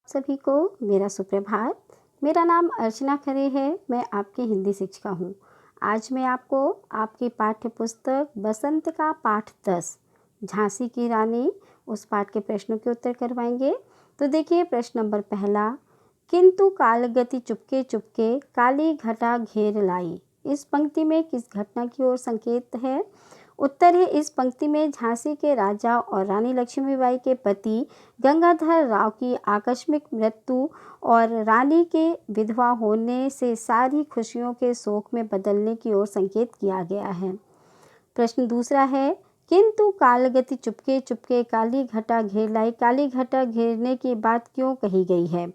सभी को मेरा सुप्रभात। मेरा नाम अर्चना खरे है। मैं आपकी हिंदी शिक्षिका हूँ। आज मैं आपको आपकी पाठ्य पुस्तक बसंत का पाठ 10 झांसी की रानी उस पाठ के प्रश्नों के उत्तर करवाएंगे। तो देखिए प्रश्न नंबर पहला, किंतु कालगति चुपके चुपके काली घटा घेर लाई। इस पंक्ति में किस घटना की ओर संकेत है? उत्तर है इस पंक्ति में झांसी के राजा और रानी लक्ष्मीबाई के पति गंगाधर राव की आकस्मिक मृत्यु और रानी के विधवा होने से सारी खुशियों के शोक में बदलने की ओर संकेत किया गया है। प्रश्न दूसरा है, किंतु कालगति चुपके चुपके काली घटा घेर लाई। काली घटा घेरने की बात क्यों कही गई है?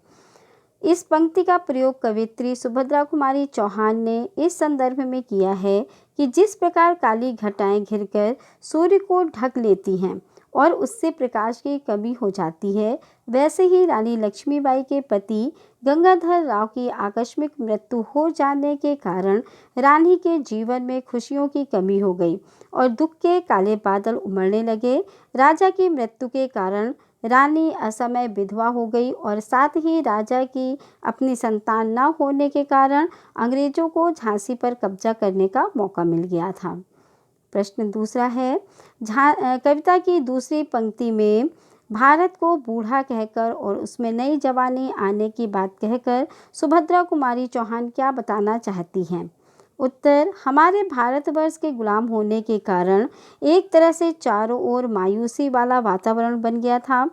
इस पंक्ति का प्रयोग कवियत्री सुभद्रा कुमारी चौहान ने इस संदर्भ में किया है कि जिस प्रकार काली घटाएं घिरकर सूर्य को ढक लेती हैं और उससे प्रकाश की कमी हो जाती है, वैसे ही रानी लक्ष्मीबाई के पति गंगाधर राव की आकस्मिक मृत्यु हो जाने के कारण रानी के जीवन में खुशियों की कमी हो गई और दुख के काले बादल उमड़ने लगे। राजा की मृत्यु के कारण रानी असमय विधवा हो गई और साथ ही राजा की अपनी संतान न होने के कारण अंग्रेजों को झांसी पर कब्जा करने का मौका मिल गया था। प्रश्न दूसरा है, कविता की दूसरी पंक्ति में भारत को बूढ़ा कहकर और उसमें नई जवानी आने की बात कहकर सुभद्रा कुमारी चौहान क्या बताना चाहती हैं? उत्तर, हमारे भारतवर्ष के गुलाम होने के कारण एक तरह से चारों ओर मायूसी वाला वातावरण बन गया था।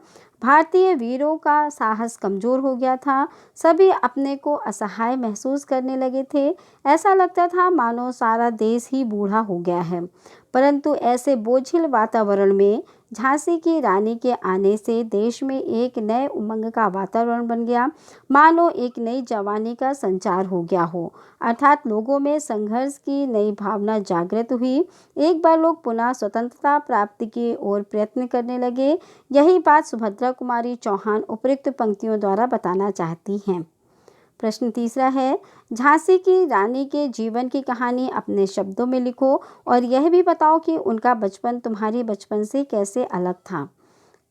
भारतीय वीरों का साहस कमज़ोर हो गया था। सभी अपने को असहाय महसूस करने लगे थे। ऐसा लगता था मानो सारा देश ही बूढ़ा हो गया है। परंतु ऐसे बोझिल वातावरण में झांसी की रानी के आने से देश में एक नए उमंग का वातावरण बन गया, मानो एक नई जवानी का संचार हो गया हो, अर्थात लोगों में संघर्ष की नई भावना जागृत हुई। एक बार लोग पुनः स्वतंत्रता प्राप्ति की ओर प्रयत्न करने लगे। यही बात सुभद्रा कुमारी चौहान उपयुक्त पंक्तियों द्वारा बताना चाहती हैं। प्रश्न तीसरा है, झांसी की रानी के जीवन की कहानी अपने शब्दों में लिखो और यह भी बताओ कि उनका बचपन तुम्हारी बचपन से कैसे अलग था।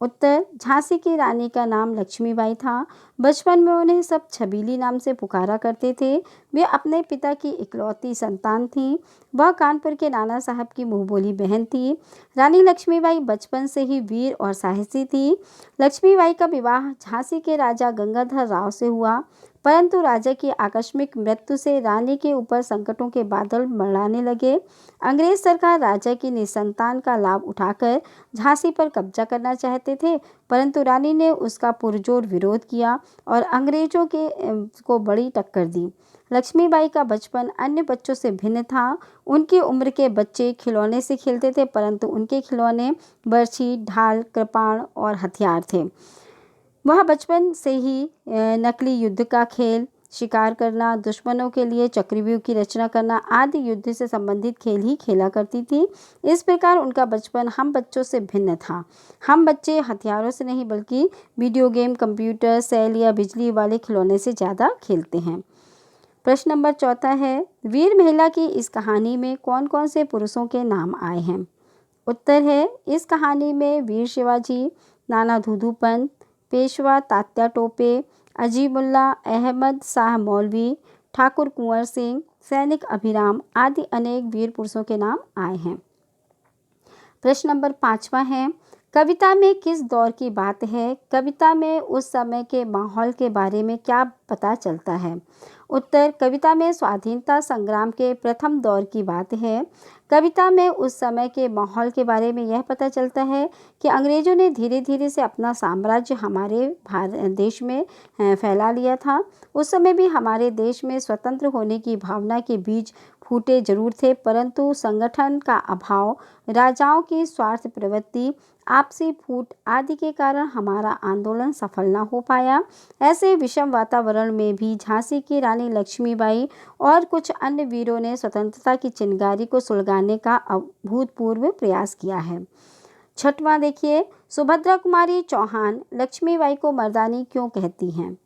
उत्तर, झांसी की रानी का नाम लक्ष्मीबाई था। बचपन में उन्हें सब छबीली नाम से पुकारा करते थे। वे अपने पिता की इकलौती संतान थीं। वह कानपुर के नाना साहब की मुंहबोली बहन थी। रानी लक्ष्मीबाई बचपन से ही वीर और साहसी थी। लक्ष्मीबाई का विवाह झांसी के राजा गंगाधर राव से हुआ, परंतु राजा की आकस्मिक मृत्यु से रानी के ऊपर संकटों के बादल मंडराने लगे। अंग्रेज सरकार राजा की निसंतान का लाभ उठाकर झांसी पर कब्जा करना चाहते थे, परंतु रानी ने उसका पुरजोर विरोध किया और अंग्रेजों को बड़ी टक्कर दी। लक्ष्मीबाई का बचपन अन्य बच्चों से भिन्न था। उनकी उम्र के बच्चे खिलौने से खेलते थे, परंतु उनके खिलौने बर्छी, ढाल, कृपाण और हथियार थे। वह बचपन से ही नकली युद्ध का खेल, शिकार करना, दुश्मनों के लिए चक्रव्यूह की रचना करना आदि युद्ध से संबंधित खेल ही खेला करती थी। इस प्रकार उनका बचपन हम बच्चों से भिन्न था। हम बच्चे हथियारों से नहीं बल्कि वीडियो गेम, कंप्यूटर, सेल या बिजली वाले खिलौने से ज़्यादा खेलते हैं। प्रश्न नंबर चौथा है, वीर महिला की इस कहानी में कौन कौन से पुरुषों के नाम आए हैं? उत्तर है, इस कहानी में वीर शिवाजी, नाना धूधू पंत, पेशवा तात्या टोपे, अजीमुल्ला, अहमद शाह मौलवी, ठाकुर कुंवर सिंह, सैनिक अभिराम आदि अनेक वीर पुरुषों के नाम आए हैं। प्रश्न नंबर 5वां है, कविता में किस दौर की बात है? कविता में उस समय के माहौल के बारे में क्या पता चलता है? उत्तर, कविता में स्वाधीनता संग्राम के प्रथम दौर की बात है। कविता में उस समय के माहौल के बारे में यह पता चलता है कि अंग्रेजों ने धीरे धीरे से अपना साम्राज्य हमारे देश में फैला लिया था। उस समय भी हमारे देश में स्वतंत्र होने की भावना के बीज फूटे जरूर थे, परंतु संगठन का अभाव, राजाओं की स्वार्थ प्रवृत्ति, आपसी फूट आदि के कारण हमारा आंदोलन सफल न हो पाया। ऐसे विषम वातावरण में भी झांसी की रानी लक्ष्मीबाई और कुछ अन्य वीरों ने स्वतंत्रता की चिंगारी को सुलगाने का अभूतपूर्व प्रयास किया है। 6वां देखिए, सुभद्रा कुमारी चौहान लक्ष्मीबाई को मर्दानी क्यों कहती हैं?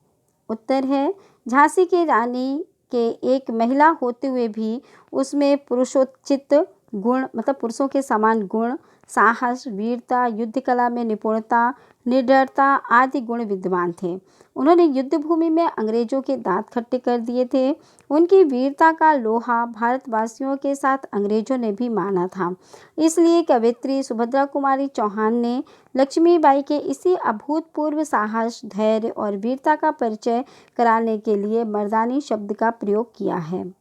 उत्तर है, झांसी की रानी के एक महिला होते हुए भी उसमें पुरुषोचित गुण, मतलब पुरुषों के समान गुण, साहस, वीरता, युद्ध कला में निपुणता, निडरता आदि गुण विद्यमान थे। उन्होंने युद्ध भूमि में अंग्रेजों के दांत खट्टे कर दिए थे। उनकी वीरता का लोहा भारतवासियों के साथ अंग्रेजों ने भी माना था। इसलिए कवयित्री सुभद्रा कुमारी चौहान ने लक्ष्मीबाई के इसी अभूतपूर्व साहस, धैर्य और वीरता का परिचय कराने के लिए मर्दानी शब्द का प्रयोग किया है।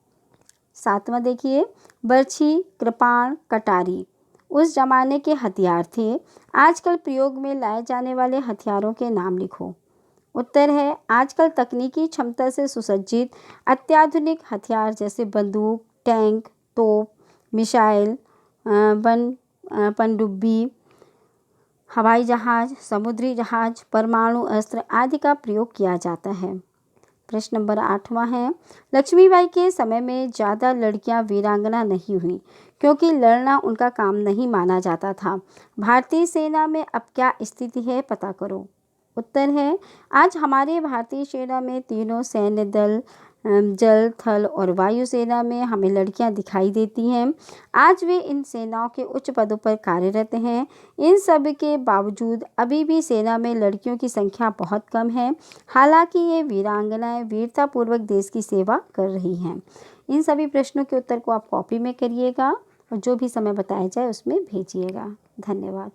7वां देखिए, बर्छी, कृपाण, कटारी उस जमाने के हथियार थे। आजकल प्रयोग में लाए जाने वाले हथियारों के नाम लिखो। उत्तर है, आजकल तकनीकी क्षमता से सुसज्जित अत्याधुनिक हथियार जैसे बंदूक, टैंक, तोप, मिसाइल, पनडुब्बी, हवाई जहाज, समुद्री जहाज, परमाणु अस्त्र आदि का प्रयोग किया जाता है। प्रश्न नंबर 8वां है, लक्ष्मीबाई के समय में ज़्यादा लड़कियां वीरांगना नहीं हुई क्योंकि लड़ना उनका काम नहीं माना जाता था। भारतीय सेना में अब क्या स्थिति है, पता करो। उत्तर है, आज हमारे भारतीय सेना में तीनों सैन्य दल, जल, थल और वायु सेना में हमें लड़कियां दिखाई देती हैं। आज वे इन सेनाओं के उच्च पदों पर कार्यरत हैं। इन सब के बावजूद अभी भी सेना में लड़कियों की संख्या बहुत कम है। हालांकि ये वीरांगनाएं वीरतापूर्वक देश की सेवा कर रही हैं। इन सभी प्रश्नों के उत्तर को आप कॉपी में करिएगा और जो भी समय बताया जाए उसमें भेजिएगा। धन्यवाद।